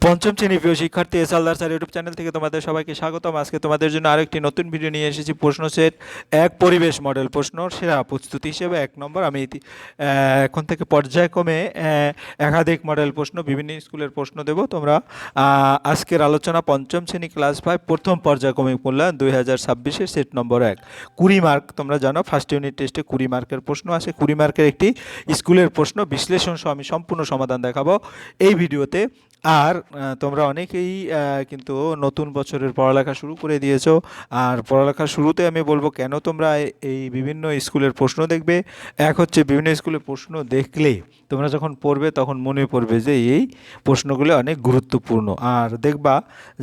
পঞ্চম শ্রেণীর প্রিয় শিক্ষার্থী এস আলদার স্যার ইউটিউব চ্যানেল থেকে তোমাদের সবাইকে স্বাগতম। আজকে তোমাদের জন্য আরেকটি নতুন ভিডিও নিয়ে এসেছি। প্রশ্ন সেট এক পরিবেশ মডেল প্রশ্ন সেরা প্রস্তুতি হিসেবে 1 নম্বর। আমি এখন থেকে পর্যায়ক্রমে একাধিক মডেল প্রশ্ন বিভিন্ন স্কুলের প্রশ্ন দেব। তোমরা আজকের আলোচনা পঞ্চম শ্রেণী ক্লাস 5 প্রথম পর্যায়ক্রমিক মূল্যায়ন 2026-এর সেট নম্বর 1 20 মার্ক। তোমরা জানো ফার্স্ট ইউনিট টেস্টে 20 মার্কের প্রশ্ন আসে। 20 মার্কের একটি স্কুলের প্রশ্ন বিশ্লেষণ সহ আমি সম্পূর্ণ সমাধান দেখাবো এই ভিডিওতে। আর তোমরা অনেকেই কিন্তু নতুন বছরের পড়ালেখা শুরু করে দিয়েছো। আর পড়ালেখার শুরুতে আমি বলবো কেন তোমরা এই বিভিন্ন স্কুলের প্রশ্ন দেখবে। এক হচ্ছে বিভিন্ন স্কুলের প্রশ্ন দেখলে তোমরা যখন পড়বে তখন মনে পড়বে যে এই প্রশ্নগুলো অনেক গুরুত্বপূর্ণ। আর দেখবা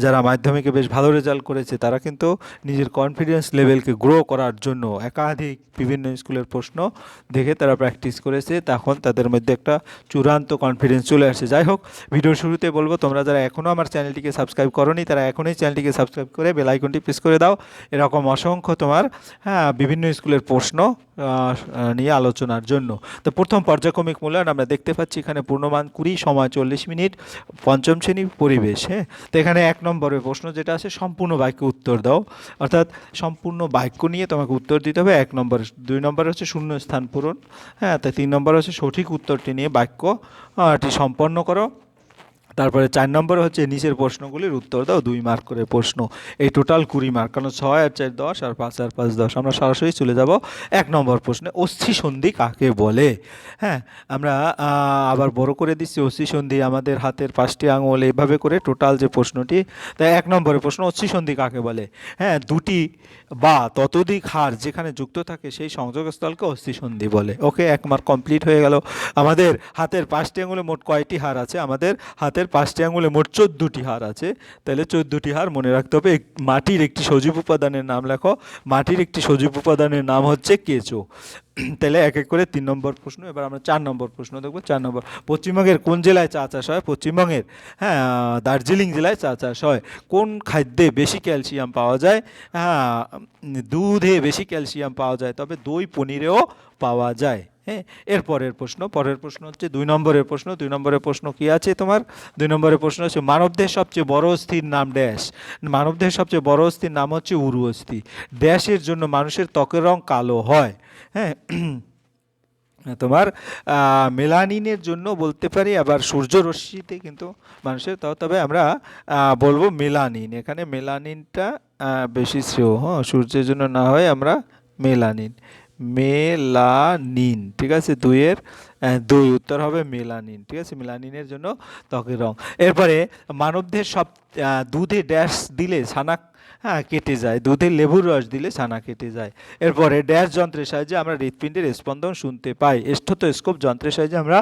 যারা মাধ্যমিকে বেশ ভালো রেজাল্ট করেছে তারা কিন্তু নিজের কনফিডেন্স লেভেলকে গ্রো করার জন্য একাধিক বিভিন্ন স্কুলের প্রশ্ন দেখে তারা প্র্যাকটিস করেছে, তখন তাদের মধ্যে একটা চূড়ান্ত কনফিডেন্স চলে আসে। যাই হোক, ভিডিওর শুরুতে বলবো তোমরা যারা এখনও আমার চ্যানেলটিকে সাবস্ক্রাইব করোনি তারা এখনই চ্যানেলটিকে সাবস্ক্রাইব করে বেল আইকনটি প্রেস করে দাও। এরকম অসংখ্য তোমার বিভিন্ন স্কুলের প্রশ্ন নিয়ে আলোচনার জন্য। তো প্রথম পর্যায়ক্রমিক মূল্যায়ন আমরা দেখতে পাচ্ছি এখানে পূর্ণমান 20, সময় 40 মিনিট, পঞ্চম শ্রেণী পরিবেশ। তো এখানে 1 নম্বরের প্রশ্ন যেটা আছে সম্পূর্ণ বাক্য উত্তর দাও, অর্থাৎ সম্পূর্ণ বাক্য নিয়ে তোমাকে উত্তর দিতে হবে 1 নম্বর। 2 নম্বর হচ্ছে শূন্য স্থান পূরণ, তাই 3 নম্বর হচ্ছে সঠিক উত্তরটি নিয়ে বাক্যটি সম্পন্ন করো। তারপরে 4 নম্বরে হচ্ছে নিচের প্রশ্নগুলির উত্তর দাও, 2 মার্ক করে প্রশ্ন। এই টোটাল 20 মার্ক, কারণ 6 আর 4 10 আর 5 আর 5 10। আমরা সরাসরি চলে যাব 1 নম্বর প্রশ্নে। অস্থি সন্ধি কাকে বলে? আমরা আবার বড় করে দিচ্ছি। অস্থি সন্ধি আমাদের হাতের 5টি আঙুল, এইভাবে করে টোটাল যে প্রশ্নটি। তাই 1 নম্বরের প্রশ্ন অস্থি সন্ধি কাকে বলে? দুটি বা ততোধিক হাড় যেখানে যুক্ত থাকে সেই সংযোগস্থলকে অস্থি সন্ধি বলে। ওকে, 1 মার্ক কমপ্লিট হয়ে গেল। আমাদের হাতের 5টি আঙুলে মোট কয়টি হাড় আছে? আমাদের হাতের 5টি আঙুলে মোট 14টি হাড় আছে। তাহলে 14টি হাড় মনে রাখতে হবে। মাটির একটি সজীব উপাদানের নাম লেখো। মাটির একটি সজীব উপাদানের নাম হচ্ছে কেঁচো। তাহলে এক এক করে 3 নম্বর প্রশ্ন। এবার আমরা 4 নম্বর প্রশ্ন দেখব। 4 নম্বর, পশ্চিমবঙ্গের কোন জেলায় চা চাষ হয়? পশ্চিমবঙ্গের দার্জিলিং জেলায় চা চাষ হয়। কোন খাদ্যে বেশি ক্যালসিয়াম পাওয়া যায়? দুধে বেশি ক্যালসিয়াম পাওয়া যায়, তবে দই পনিরেও পাওয়া যায়। পরের প্রশ্ন হচ্ছে 2 নম্বরের প্রশ্ন। 2 নম্বরের প্রশ্ন কি আছে তোমার? 2 নম্বরের প্রশ্ন হচ্ছে মানবদেহের সবচেয়ে বড় অস্থির নাম ড্যাশ। মানবদেহের সবচেয়ে বড় অস্থির নাম হচ্ছে উরু অস্থি। ড্যাশের জন্য মানুষের ত্বকের রং কালো হয়। তোমার মেলানিনের জন্য বলতে পারি, আবার সূর্যরশ্মিতে কিন্তু মানুষের, তবে আমরা বলবো মেলানিন। এখানে মেলানিনটা বেশি শ্রেয়। সূর্যের জন্য না হয় আমরা মেলানিন। ঠিক আছে, 2-এর 2 উত্তর হবে মেলানিন। ঠিক আছে, মেলানিনের জন্য ত্বকের রং। এরপরে মানবদেহের সব দুধে ড্যাশ দিলে ছানা কেটে যায়। দুধে লেবুর রস দিলে ছানা কেটে যায়। এরপরে ড্যাশ যন্ত্রের সাহায্যে আমরা হৃৎপিণ্ডের স্পন্দন শুনতে পাই। স্টেথোস্কোপ যন্ত্রের সাহায্যে আমরা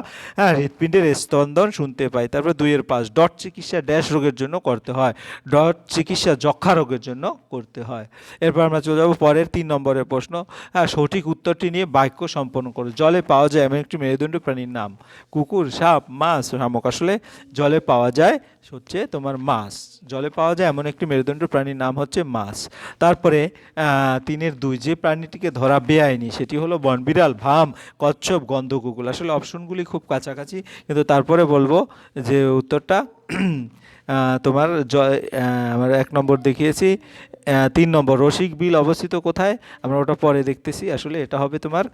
হৃৎপিণ্ডের স্পন্দন শুনতে পাই। তারপর 2-এর 5, ডট চিকিৎসা ড্যাশ রোগের জন্য করতে হয়। ডট চিকিৎসা যক্ষা রোগের জন্য করতে হয়। এরপর আমরা চলে যাব পরের 3 নম্বরের প্রশ্ন। সঠিক উত্তরটি নিয়ে বাক্য সম্পন্ন করো। জলে পাওয়া যায় এমন একটি মেরুদণ্ডী প্রাণীর নাম? কুকুর, সাপ, মাছ, শামুক। আসলে জলে পাওয়া যায় হচ্ছে তোমার মাছ। জলে পাওয়া যায় এমন একটি মেরুদণ্ডী প্রাণীর নাম হচ্ছে মাছ। তারপরে 3-এর 2, যে প্রাণীটিকে ধরা বেআইনি সেটি হলো বনবিড়াল, ভাম, কচ্ছপ, গন্ধকুকুর। আসলে অপশনগুলি খুব কাছাকাছি, কিন্তু তারপরে বলবো যে উত্তরটা তোমার আমার 1 নম্বর দেখিয়েছি। 3 নম্বর, রসিক বিল অবস্থিত কোথায়? আমরা ওটা পরে দেখতেছি। আসলে এটা হবে তোমার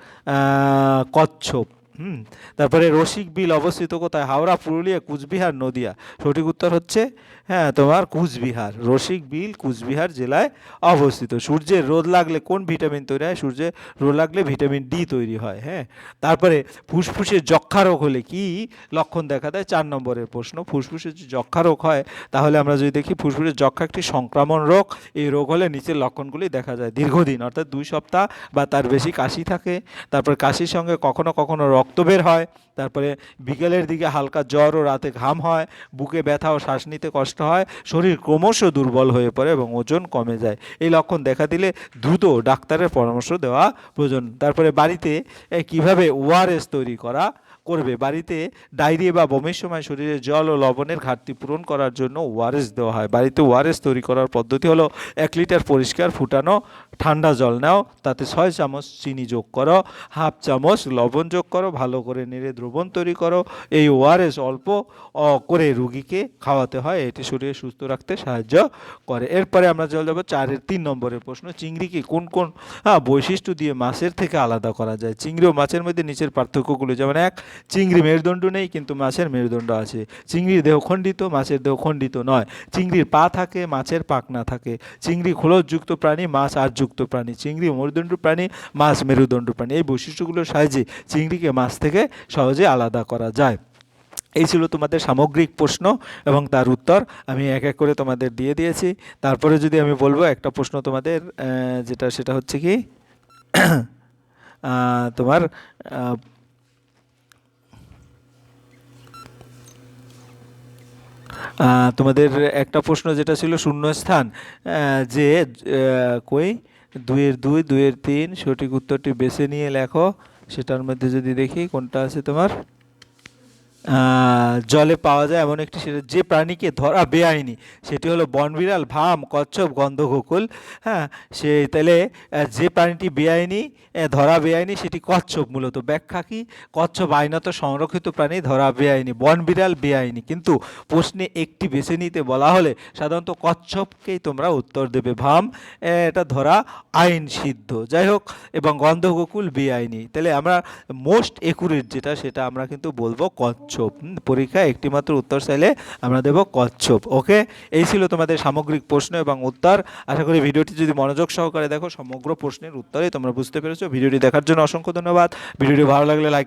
কচ্ছপ। তারপরে রসিক বিল অবস্থিত কোথায়? হাওড়া, পুরুলিয়া, কুচবিহার, নদিয়া। সঠিক উত্তর হচ্ছে তোমার কুচবিহার। রসিক বিল কুচবিহার জেলায় অবস্থিত। সূর্যের রোদ লাগলে কোন ভিটামিন তৈরি হয়? সূর্যের রোদ লাগলে ভিটামিন ডি তৈরি হয়। তারপরে ফুসফুসের যক্ষা রোগ হলে কি লক্ষণ দেখা দেয়? 4 নম্বরের প্রশ্ন। ফুসফুসের যে যক্ষা রোগ হয়, তাহলে আমরা যদি দেখি ফুসফুসের যক্ষা একটি সংক্রামক রোগ। এই রোগ হলে নিচের লক্ষণগুলি দেখা যায়। দীর্ঘদিন অর্থাৎ 2 সপ্তাহ বা তার বেশি কাশি থাকে। তারপর কাশির সঙ্গে কখনো কখনো রক্ত বের হয়। তারপরে বিকেলের দিকে হালকা জ্বর ও রাতে ঘাম হয়। বুকে ব্যথা ও শ্বাস নিতে কষ্ট হয়। শরীর ক্রমশ দুর্বল হয়ে পড়ে এবং ওজন কমে যায়। এই লক্ষণ দেখা দিলে দ্রুত ডাক্তারের পরামর্শ দেওয়া প্রয়োজন। তারপরে বাড়িতে কিভাবে ওআরএস তৈরি করা? করবে? বাড়িতে ডায়রিয়া বা বমির সময় শরীরে জল ও লবণের ঘাটতি পূরণ করার জন্য ওআরএস দেওয়া হয়। বাড়িতে ওআরএস তৈরি করার পদ্ধতি হলো 1 লিটার পরিষ্কার ফুটানো ঠান্ডা জল নাও, তাতে 6 চামচ চিনি যোগ করো, হাফ চামচ লবণ যোগ করো, ভালো করে নেড়ে দ্রবণ তৈরি করো। এই ওআরএস অল্প করে রুগীকে খাওয়াতে হয়, এটি শরীরে সুস্থ রাখতে সাহায্য করে। এরপরে আমরা চলে যাবো 4-এর 3 নম্বরের প্রশ্ন। চিংড়িকে কোন কোন বৈশিষ্ট্য দিয়ে মাছের থেকে আলাদা করা যায়? চিংড়ি ও মাছের মধ্যে নিচের পার্থক্যগুলো, যেমন 1, চিংড়ি মেরুদণ্ড নেই কিন্তু মাছের মেরুদণ্ড আছে। চিংড়ির দেহ খণ্ডিত, মাছের দেহ খণ্ডিত নয়। চিংড়ির পা থাকে, মাছের পাখনা থাকে। চিংড়ি খোলসযুক্ত প্রাণী, মাছ আঁশযুক্ত প্রাণী। চিংড়ি মেরুদণ্ড প্রাণী, মাছ মেরুদণ্ড প্রাণী। এই বৈশিষ্ট্যগুলোর সাহায্যে চিংড়িকে মাছ থেকে সহজে আলাদা করা যায়। এই ছিল তোমাদের সামগ্রিক প্রশ্ন এবং তার উত্তর আমি এক এক করে তোমাদের দিয়ে দিয়েছি। তারপরে যদি আমি বলবো একটা প্রশ্ন তোমাদের, যেটা সেটা হচ্ছে কি তোমার তোমাদের একটা প্রশ্ন যেটা ছিল শূন্যস্থান, যে কই 2-এর 2, 2-এর 3 সঠিক উত্তরটি বেছে নিয়ে লেখো। সেটার মধ্যে যদি দেখি কোনটা আছে তোমার, জলে পাওয়া যায় এমন একটি, সেটা যে প্রাণীকে ধরা বেআইনি সেটি হলো বনবিড়াল, ভাম, কচ্ছপ, গন্ধগোকুল। হ্যাঁ, তাহলে যে প্রাণীটি বেআইনি, ধরা বেআইনি সেটি কচ্ছপ। মূলত ব্যাখ্যা কি? কচ্ছপ আইনত সংরক্ষিত প্রাণী, ধরা বেআইনি। বনবিড়াল বেআইনি, কিন্তু প্রশ্নে একটি বেছে নিতে বলা হলে সাধারণত কচ্ছপকেই তোমরা উত্তর দেবে। ভাম এটা ধরা আইন সিদ্ধ, যাই হোক, এবং গন্ধগোকুল বেআইনি। তাহলে আমরা মোস্ট একুরেট যেটা, সেটা আমরা কিন্তু বলবো কচ্ছপ। পরীক্ষায় একটি মাত্র উত্তর চাইলে আমরা দেব কচ্ছপ। ওকে, এই ছিল তোমাদের সামগ্রিক প্রশ্ন এবং উত্তর। আশা করি ভিডিওটি যদি মনোযোগ সহকারে দেখো সমগ্র প্রশ্নের উত্তরে তোমরা বুঝতে পেরেছো। ভিডিওটি দেখার জন্য অসংখ্য ধন্যবাদ। ভিডিওটি ভালো লাগলে লাইক